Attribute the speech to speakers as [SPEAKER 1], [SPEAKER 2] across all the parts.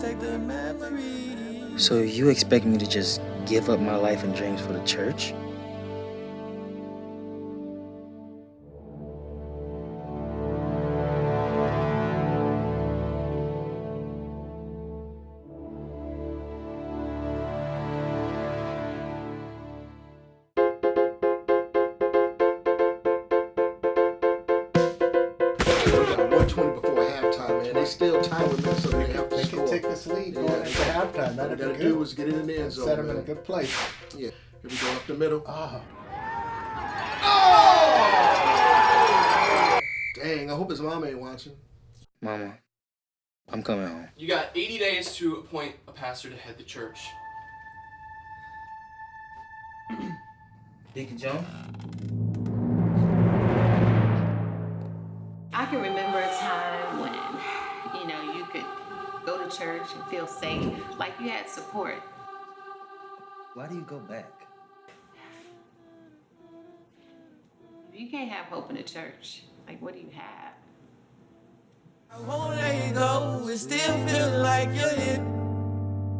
[SPEAKER 1] protect the memories.
[SPEAKER 2] So you expect me to just give up my life and dreams for the church?
[SPEAKER 3] We got 120 before halftime, man. They still tied with Minnesota. They have to
[SPEAKER 4] They
[SPEAKER 3] score.
[SPEAKER 4] can take this lead going into halftime.
[SPEAKER 3] All we
[SPEAKER 4] That'd
[SPEAKER 3] gotta
[SPEAKER 4] be
[SPEAKER 3] do
[SPEAKER 4] good.
[SPEAKER 3] is get it in the end zone.
[SPEAKER 4] Set him in a
[SPEAKER 3] man.
[SPEAKER 4] good place.
[SPEAKER 3] Yeah. Here we go up the middle.
[SPEAKER 4] Oh.
[SPEAKER 3] Dang, I hope his mom ain't watching.
[SPEAKER 2] Mama, I'm coming home.
[SPEAKER 5] You got 80 days to appoint a pastor to head the church.
[SPEAKER 2] Deacon Jones?
[SPEAKER 6] I can remember a time when, you could go to church and feel safe, like you had support.
[SPEAKER 2] Why do you go back?
[SPEAKER 6] You can't have hope in the church. Like, what do you have?
[SPEAKER 1] I won't let you go. It still feel like you're here.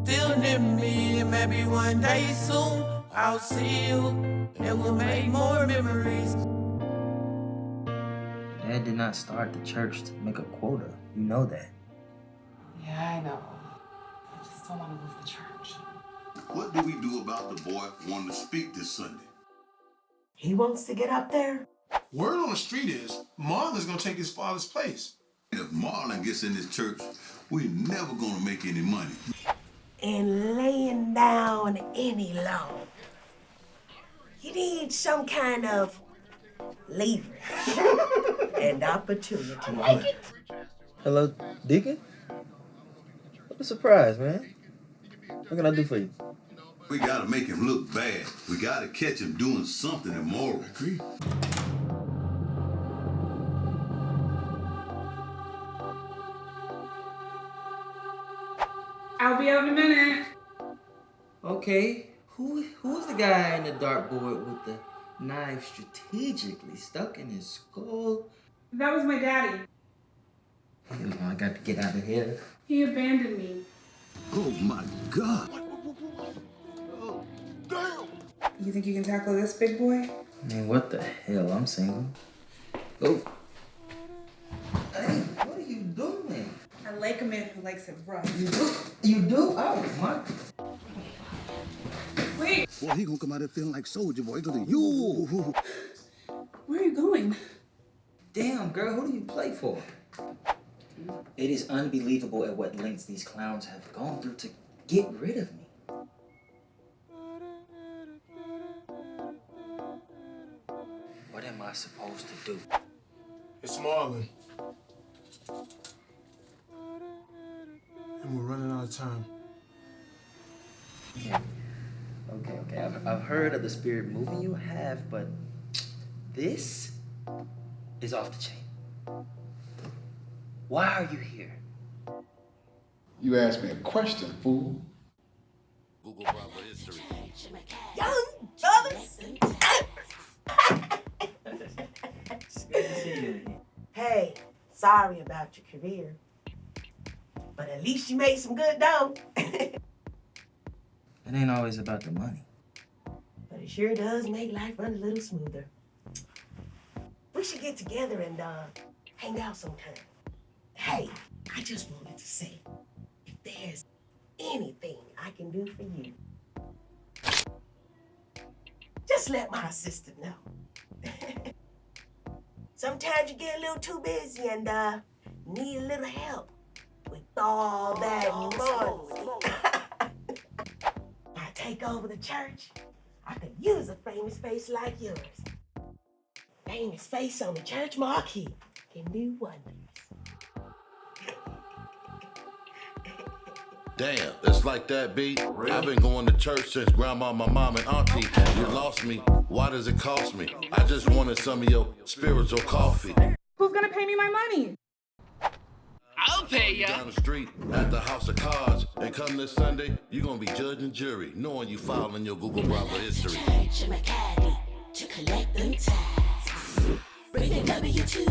[SPEAKER 1] Still near me, and maybe one day soon I'll see you, and we'll make more memories.
[SPEAKER 2] Dad did not start the church to make a quota. You know that.
[SPEAKER 7] Yeah, I know. I just don't want to lose the church.
[SPEAKER 8] What do we do about the boy wanting to speak this Sunday?
[SPEAKER 9] He wants to get up there?
[SPEAKER 10] Word on the street is Marlon's gonna take his father's place.
[SPEAKER 8] If Marlon gets in this church, we're never gonna make any money.
[SPEAKER 9] And laying down any law. You need some kind of leverage and opportunity.
[SPEAKER 2] Hello, Deacon? What a surprise, man. What can I do for you?
[SPEAKER 8] We gotta make him look bad. We gotta catch him doing something immoral.
[SPEAKER 10] Agree.
[SPEAKER 7] I'll be out in a minute.
[SPEAKER 2] Okay, who's the guy in the dartboard with the knife strategically stuck in his skull?
[SPEAKER 7] That was my daddy.
[SPEAKER 2] I got to get out of here.
[SPEAKER 7] He abandoned me.
[SPEAKER 8] Oh my God.
[SPEAKER 10] Oh, damn.
[SPEAKER 7] You think you can tackle this big boy?
[SPEAKER 2] Man, what the hell? I'm single. Oh. Hey, what are you doing?
[SPEAKER 7] I like a man who likes it rough.
[SPEAKER 2] You do? You do? Oh, my.
[SPEAKER 7] Wait,
[SPEAKER 8] Boy, he gonna come out there feeling like Soldier Boy. He gonna say, yo.
[SPEAKER 7] where are you going?
[SPEAKER 2] Damn, girl, who do you play for? It is unbelievable at what lengths these clowns have gone through to get rid of me. What am I supposed to do?
[SPEAKER 10] It's Marlon. And we're running out of time.
[SPEAKER 2] Okay. I've heard of the spirit moving you have, but this is off the chain. Why are you here?
[SPEAKER 4] You asked me a question, fool.
[SPEAKER 8] Google Browser history.
[SPEAKER 9] Young brothers.
[SPEAKER 2] It's good to see you again.
[SPEAKER 9] Hey, sorry about your career. But at least you made some good dough.
[SPEAKER 2] It ain't always about the money.
[SPEAKER 9] But it sure does make life run a little smoother. We should get together and hang out sometime. Hey, I just wanted to say, if there's anything I can do for you, just let my assistant know. Sometimes you get a little too busy and need a little help with all that money. I take over the church, I could use a famous face like yours. Famous face on the church marquee can do wonders.
[SPEAKER 8] Damn, it's like that, B. I've been going to church since grandma, my mom, and auntie. You lost me. Why does it cost me? I just wanted some of your spiritual coffee.
[SPEAKER 7] Who's gonna pay me my money?
[SPEAKER 5] I'll pay ya.
[SPEAKER 8] Down the street at the House of Cards. And come this Sunday, you're going to be judge and jury, knowing you filed in your Google browser history.
[SPEAKER 11] Charge my caddy to collect them tags. Bring the W2.